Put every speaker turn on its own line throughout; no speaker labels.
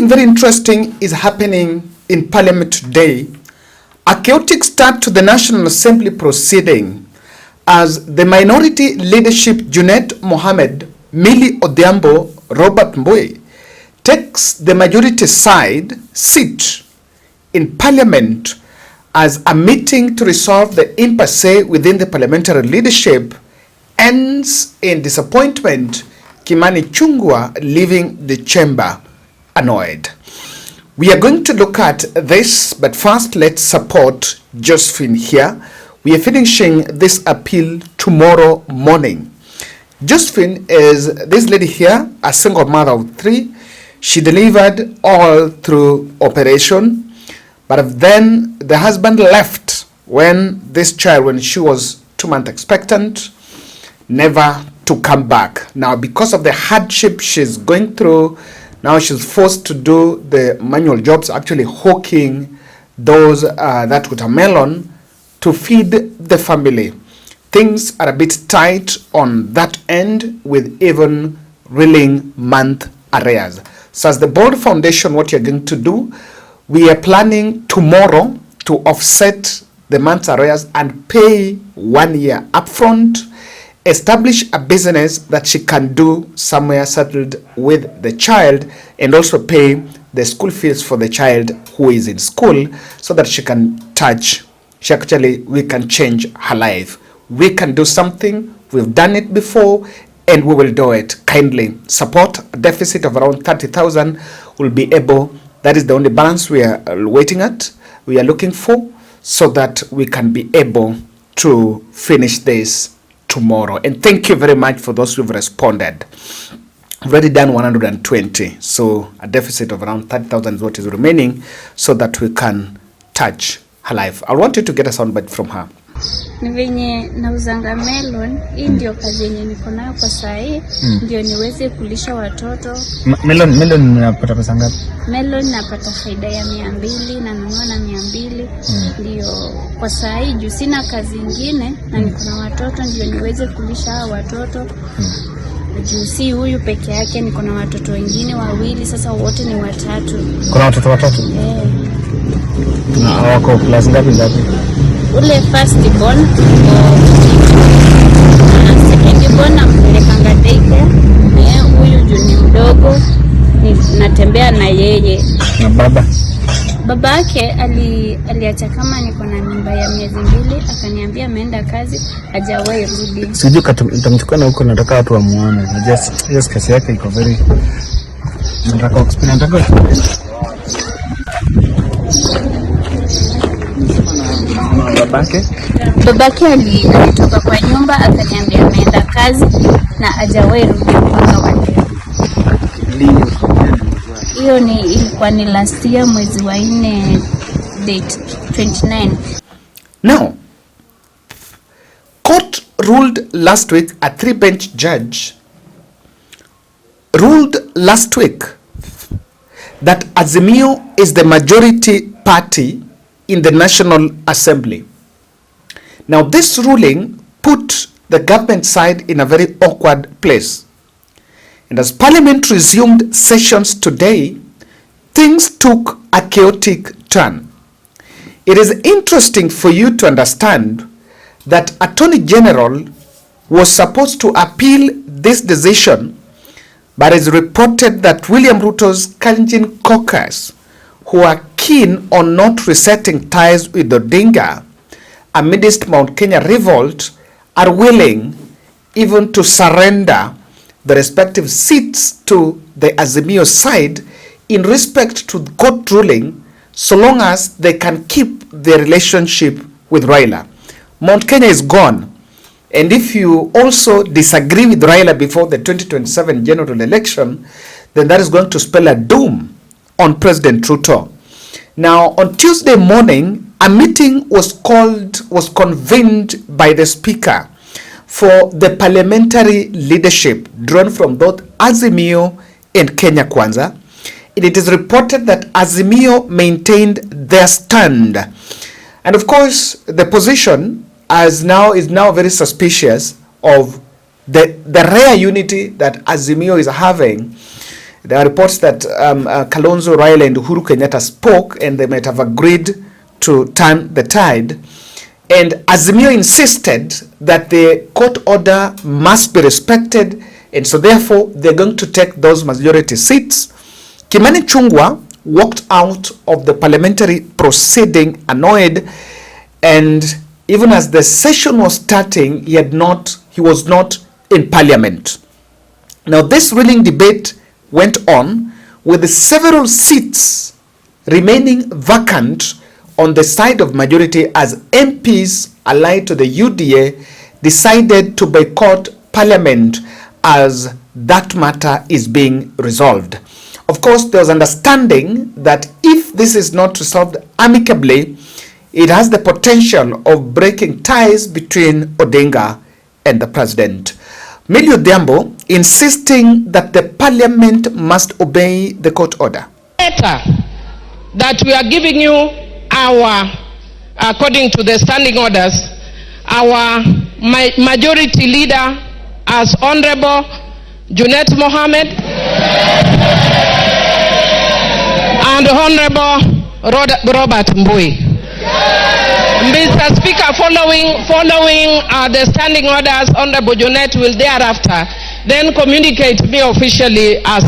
Something very interesting is happening in Parliament today. A chaotic start to the National Assembly proceeding as the minority leadership Junet Mohammed, Millie Odhiambo, Robert Mbui takes the majority side seat in Parliament as a meeting to resolve the impasse within the parliamentary leadership ends in disappointment, Kimani Ichung'wa leaving the chamber annoyed. We are going to look at this, but first let's support Josephine here. We are finishing this appeal tomorrow morning. Josephine is this lady here, a single mother of 3. She delivered all through operation, but then the husband left when she was 2 months expectant, never to come back. Now, because of the hardship she's going through, now she's forced to do the manual jobs, actually hawking those that watermelon to feed the family. Things are a bit tight on that end with even reeling month arrears. So as the board foundation, what you're going to do, we are planning tomorrow to offset the month's arrears and pay 1 year upfront, establish a business that she can do somewhere settled with the child, and also pay the school fees for the child who is in school so that we can change her life. We can do something. We've done it before and we will do it. Kindly support. A deficit of around 30,000 will be able, that is the only balance we are looking for, so that we can be able to finish this tomorrow. And thank you very much for those who've responded. I've already done 120, so a deficit of around 30,000 is what is remaining, so that we can touch her life. I want you to get a soundbite from her.
Ni venye nauzanga melon, hii ndio kazi yenye niko nayo kwa saa hii, ndio niweze kulisha watoto.
Melon unapata pesa ngapi?
Melon napata faida ya 200 na nanunua na 200. Ndio kwa saa hii juu sina kazi nyingine na niko na watoto, ndio niweze kulisha hao watoto. Juu si huyu peke yake, niko na watoto wengine 2, sasa wote ni 3.
Kuna watoto 3? Na wako class ngapi?
Ule first born, second born nampelekanga daycare, huyu juu ni mdogo, natembea na yeye.
Na
baba yake aliacha kama niko na mimba ya miezi 2, akaniambia ameenda kazi, hajawahi rudi.
Sijui utamchukua na huko, nataka watu wamuone. Just kesi yake iko very, nataka experience.
Babake alitoka kwa nyumba akaniambia ameenda kazi na hajawahi rudi mpaka leo. Hiyo ilikuwa ni last year mwezi wa 4 date 29.
Now, court ruled last week, a 3-bench judge ruled last week that Azimio is the majority party in the National Assembly. Now, this ruling put the government side in a very awkward place. And as Parliament resumed sessions today, things took a chaotic turn. It is interesting for you to understand that Attorney General was supposed to appeal this decision, but it's reported that William Ruto's Kalenjin caucus, who are keen on not resetting ties with Odinga amidst Mount Kenya revolt, are willing even to surrender the respective seats to the Azimio side in respect to the court ruling, so long as they can keep their relationship with Raila. Mount Kenya is gone, and if you also disagree with Raila before the 2027 general election, then that is going to spell a doom on President Ruto. Now, on Tuesday morning, a meeting was convened by the Speaker for the parliamentary leadership drawn from both Azimio and Kenya Kwanza. It is reported that Azimio maintained their stand. And of course, the position is now very suspicious of the rare unity that Azimio is having There are reports that Kalonzo, Raila and Uhuru Kenyatta spoke and they might have agreed to turn the tide. And Azimio insisted that the court order must be respected, and so therefore they're going to take those majority seats. Kimani Ichung'wa walked out of the parliamentary proceeding annoyed, and even as the session was starting, he was not in parliament. Now this ruling debate went on with several seats remaining vacant on the side of majority as MPs allied to the UDA decided to boycott parliament as that matter is being resolved. Of course, there was understanding that if this is not resolved amicably, it has the potential of breaking ties between Odinga and the president. Millie Odhiambo insisting that the parliament must obey the court order.
That we are giving you according to the standing orders, our majority leader as Honorable Junet Mohammed and Honorable Robert Mbui. Mr. Speaker, following the standing orders, Honorable Junet will thereafter then communicate me officially as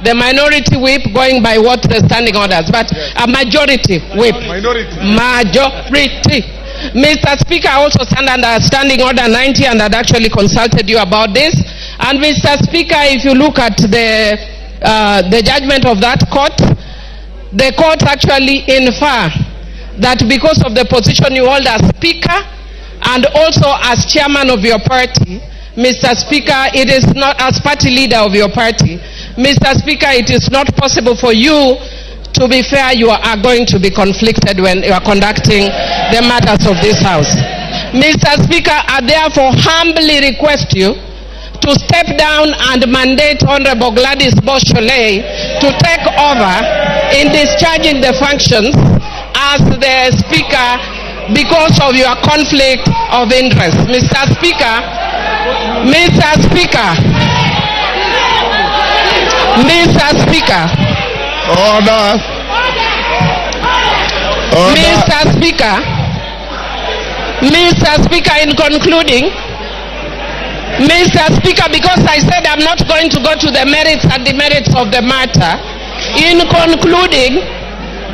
the minority whip, going by what the standing orders, but a majority whip. Majority. Mr. Speaker, I also stand under standing order 90 and had actually consulted you about this. And Mr. Speaker, if you look at the judgment of that court, the court actually infer that because of the position you hold as Speaker and also as Chairman of your party, Mr. Speaker, it is not as party leader of your party, Mr. Speaker, it is not possible for you to be fair. You are going to be conflicted when you are conducting the matters of this House. Mr. Speaker, I therefore humbly request you to step down and mandate Honorable Gladys Boschole to take over in discharging the functions as the Speaker because of your conflict of interest. Mr. Speaker, Mr. Speaker, Mr. Speaker.
Order. Order.
Mr. Speaker. Mr. Speaker, in concluding, Mr. Speaker, because I said I'm not going to go to the merits and demerits of the matter, in concluding,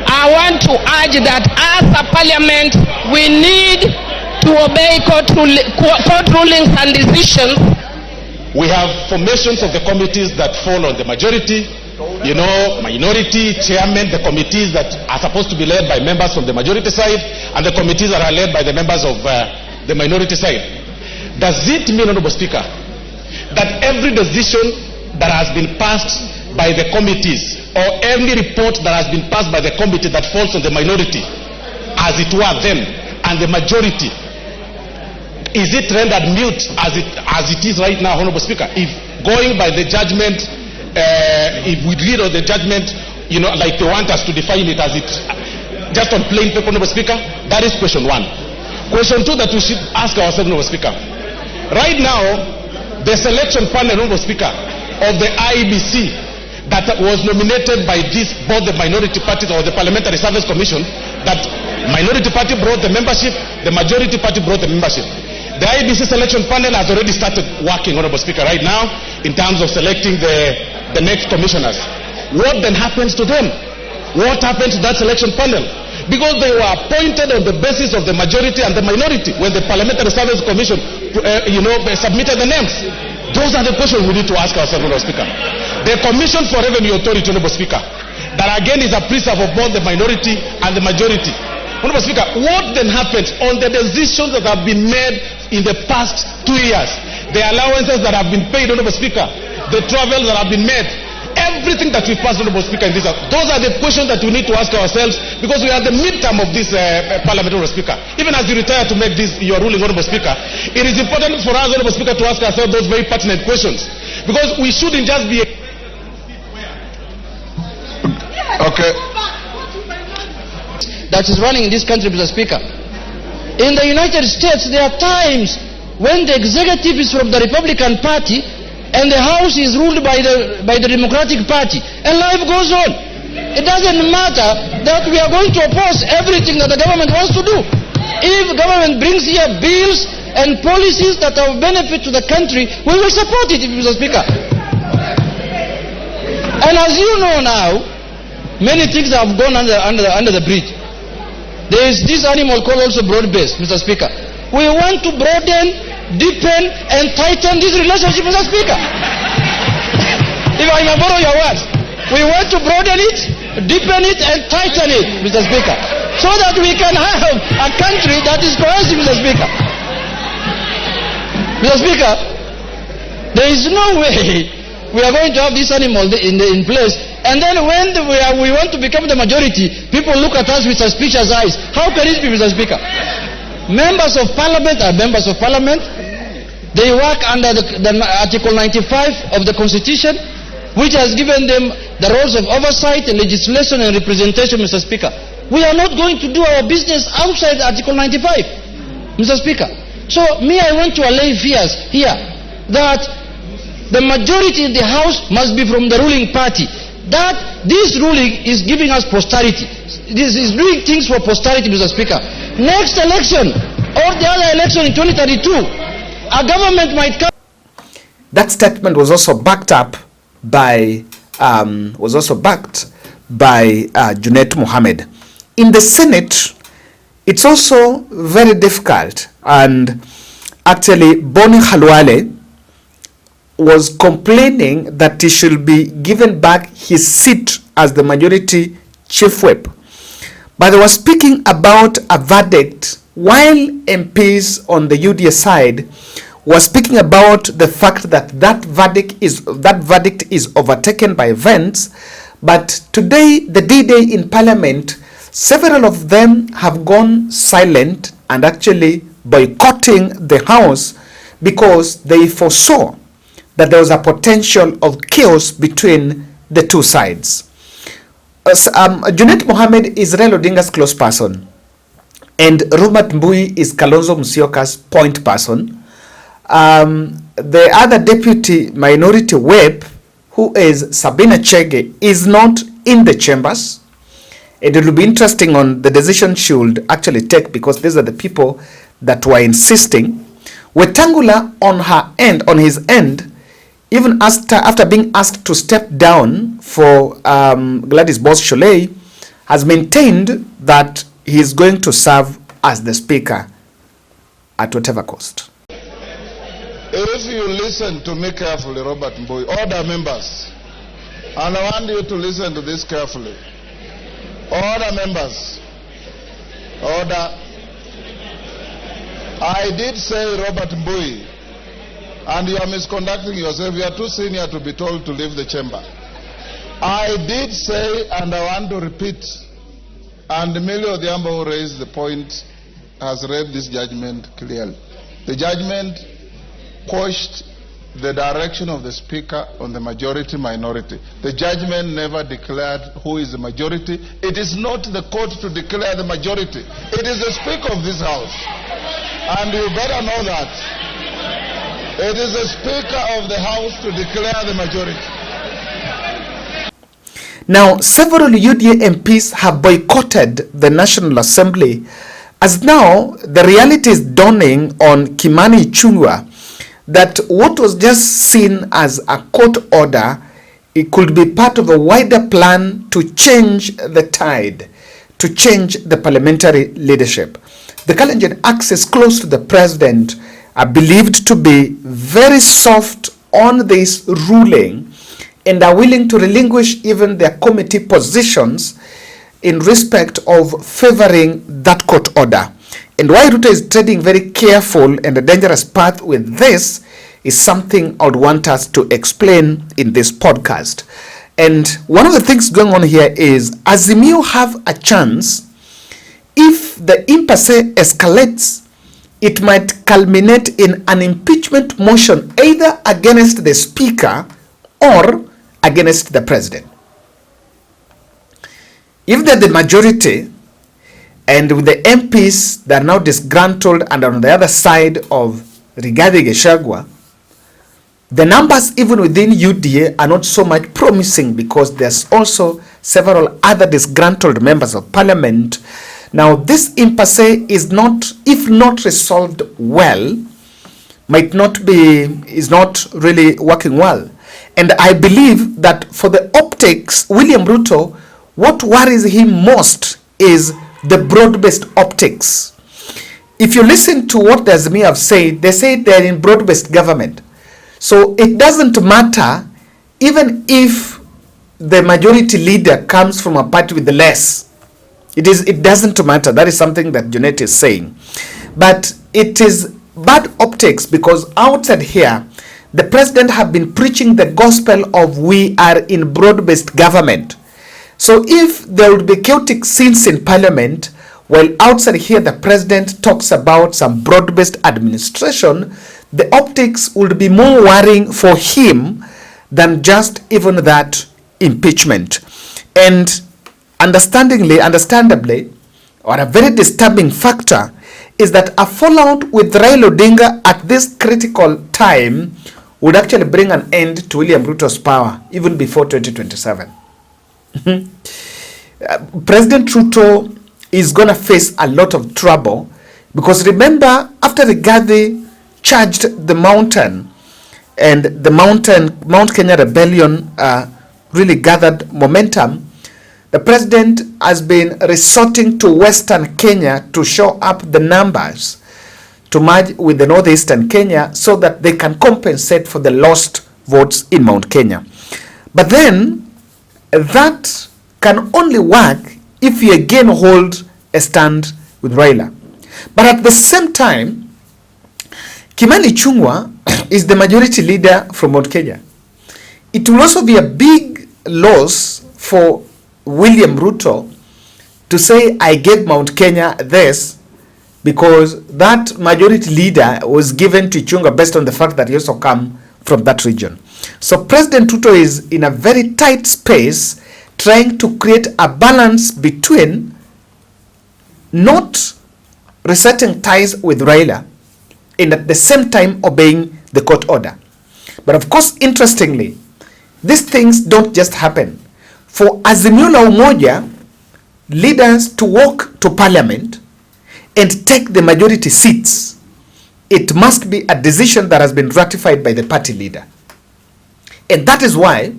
I want to urge that as a parliament, we need to obey court rulings and decisions.
We have formations of the committees that fall on the majority, minority, chairman, the committees that are supposed to be led by members from the majority side, and the committees that are led by the members of the minority side. Does it mean, Honorable Speaker, that every decision that has been passed by the committees or any report that has been passed by the committee that falls on the minority, as it were then, and the majority, is it rendered mute as it is right now, Honorable Speaker? If going by the judgment, if we read on the judgment, like they want us to define it as it, just on plain paper, Honorable Speaker, that is question one. Question two that we should ask ourselves, Honorable Speaker. Right now, the selection panel, Honorable Speaker, of the IEBC that was nominated by both the minority parties or the Parliamentary Service Commission, that minority party brought the membership, the majority party brought the membership. The IEBC selection panel has already started working, Honorable Speaker, right now in terms of selecting the next commissioners. What then happens to them? What happens to that selection panel? Because they were appointed on the basis of the majority and the minority when the Parliamentary Service Commission submitted the names. Those are the questions we need to ask ourselves, Honorable Speaker. The Commission for Revenue Authority, Honorable Speaker, that again is a preserve of both the minority and the majority. Honorable Speaker, what then happens on the decisions that have been made in the past 2 years? The allowances that have been paid, Honorable Speaker, the travels that have been made, everything that we passed, Honorable Speaker, in this house. Those are the questions that we need to ask ourselves because we are the midterm of this Parliament, Honorable Speaker. Even as you retire to make this your ruling, Honorable Speaker, it is important for us, Honorable Speaker, to ask ourselves those very pertinent questions because we shouldn't just be. Okay.
That is running in this country, Mr. Speaker. In the United States, there are times when the executive is from the Republican Party and the House is ruled by the Democratic Party, and life goes on. It doesn't matter that we are going to oppose everything that the government wants to do. If government brings here bills and policies that are of benefit to the country, we will support it, Mr. Speaker. And as you know now, many things have gone under the bridge. There is this animal called also broad-based, Mr. Speaker. We want to broaden, deepen, and tighten this relationship, Mr. Speaker. If I may borrow your words, we want to broaden it, deepen it, and tighten it, Mr. Speaker, so that we can have a country that is cohesive, Mr. Speaker. Mr. Speaker, there is no way we are going to have this animal in place, and then when we want to become the majority, people look at us with suspicious eyes. How can it be, Mr. Speaker? Members of Parliament are members of Parliament. They work under the Article 95 of the Constitution, which has given them the roles of oversight, legislation, and representation, Mr. Speaker. We are not going to do our business outside Article 95, Mr. Speaker. So, I want to allay fears here that the majority in the House must be from the ruling party. That this ruling is giving us posterity. This is doing things for posterity, Mr. Speaker. Next election or the other election in 2032, a government might come.
That statement was also backed up by Junet Mohammed. In the Senate, it's also very difficult, and actually Boni Khalwale was complaining that he should be given back his seat as the majority chief whip. But they were speaking about a verdict, while MPs on the UDA side were speaking about the fact that that verdict is overtaken by events. But today, the D-Day in Parliament, several of them have gone silent and actually boycotting the House because they foresaw that there was a potential of chaos between the two sides. Junet Mohammed is Raila Odinga's close person, and Robert Mbui is Kalonzo Musyoka's point person. The other deputy minority whip, who is Sabina Chege, is not in the chambers. It will be interesting on the decision she should actually take, because these are the people that were insisting. Wetangula on his end, even after being asked to step down for Gladys Boss-Sholei, has maintained that he is going to serve as the speaker at whatever cost.
If you listen to me carefully, Robert Mbui, order members, and I want you to listen to this carefully. Order members, order. I did say, Robert Mbui, and you are misconducting yourself. You are too senior to be told to leave the chamber. I did say, and I want to repeat, and Emilio Odhiambo, who raised the point, has read this judgment clearly. The judgment pushed the direction of the speaker on the majority minority. The judgment never declared who is the majority. It is not the court to declare the majority. It is the speaker of this house. And you better know that. It is the speaker of the house to declare the majority.
Now, several UDA MPs have boycotted the National Assembly, as now the reality is dawning on Kimani Ichung'wa that what was just seen as a court order, it could be part of a wider plan to change the tide, to change the parliamentary leadership. The Kalenjin access close to the president are believed to be very soft on this ruling and are willing to relinquish even their committee positions in respect of favoring that court order. And why Ruto is treading very careful and a dangerous path with this is something I would want us to explain in this podcast. And one of the things going on here is Azimio have a chance. If the impasse escalates, it might culminate in an impeachment motion either against the speaker or against the president. If they're the majority, and with the MPs that are now disgruntled and on the other side of Rigathi Gachagua, The numbers even within UDA are not so much promising because there's also several other disgruntled members of parliament. Now, this impasse is not, if not resolved well, is not really working well. And I believe that for the optics, William Ruto, what worries him most is the broad-based optics. If you listen to what the Azimio have said, they say they're in broad-based government. So it doesn't matter even if the majority leader comes from a party with the less. It doesn't matter. That is something that Junet is saying. But it is bad optics because outside here, the president have been preaching the gospel of we are in broad-based government. So if there would be chaotic scenes in parliament, while outside here the president talks about some broad-based administration, the optics would be more worrying for him than just even that impeachment. And understandably, or a very disturbing factor, is that a fallout with Raila Odinga at this critical time would actually bring an end to William Ruto's power even before 2027. President Ruto is going to face a lot of trouble because remember, after Rigathi charged the mountain and the Mount Kenya rebellion really gathered momentum, the president has been resorting to Western Kenya to show up the numbers to merge with the Northeastern Kenya so that they can compensate for the lost votes in Mount Kenya. But then that can only work if you again hold a stand with Raila. But at the same time, Kimani Ichung'wa is the majority leader from Mount Kenya. It will also be a big loss for William Ruto to say, I gave Mount Kenya this, because that majority leader was given to Ichung'wa based on the fact that he also come from that region. So President Ruto is in a very tight space trying to create a balance between not resetting ties with Raila and at the same time obeying the court order. But of course, interestingly, these things don't just happen. For Azimio la Umoja leaders to walk to parliament and take the majority seats, it must be a decision that has been ratified by the party leader. And that is why,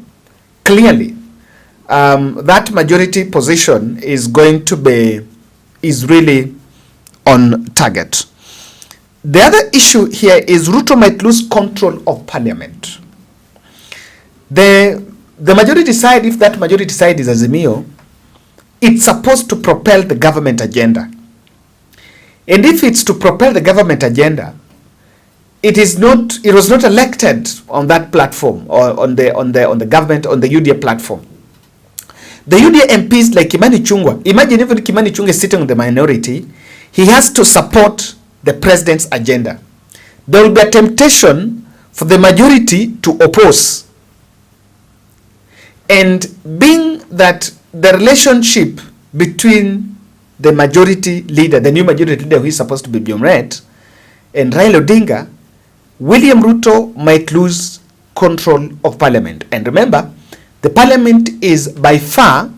clearly, that majority position is really on target. The other issue here is Ruto might lose control of parliament. The majority side, if that majority side is Azimio, it's supposed to propel the government agenda. And if it's to propel the government agenda, it was not elected on that platform or on the government, on the UDA platform. The UDA MPs like Kimani Ichung'wa, imagine even Kimani Ichung'wa is sitting on the minority, he has to support the president's agenda. There will be a temptation for the majority to oppose. And being that the relationship between the majority leader, the new majority leader who is supposed to be Junet, and Raila Odinga, William Ruto might lose control of parliament. And remember, the parliament is by far,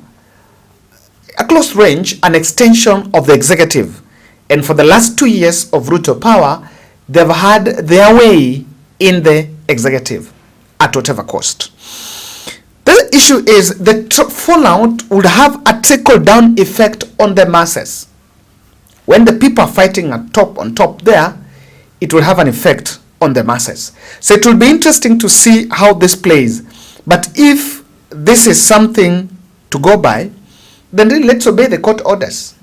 a close range, an extension of the executive. And for the last 2 years of Ruto power, they've had their way in the executive at whatever cost. The issue is the fallout would have a trickle-down effect on the masses. When the people are fighting on top there, it will have an effect on the masses. So it will be interesting to see how this plays. But if this is something to go by, then really let's obey the court orders.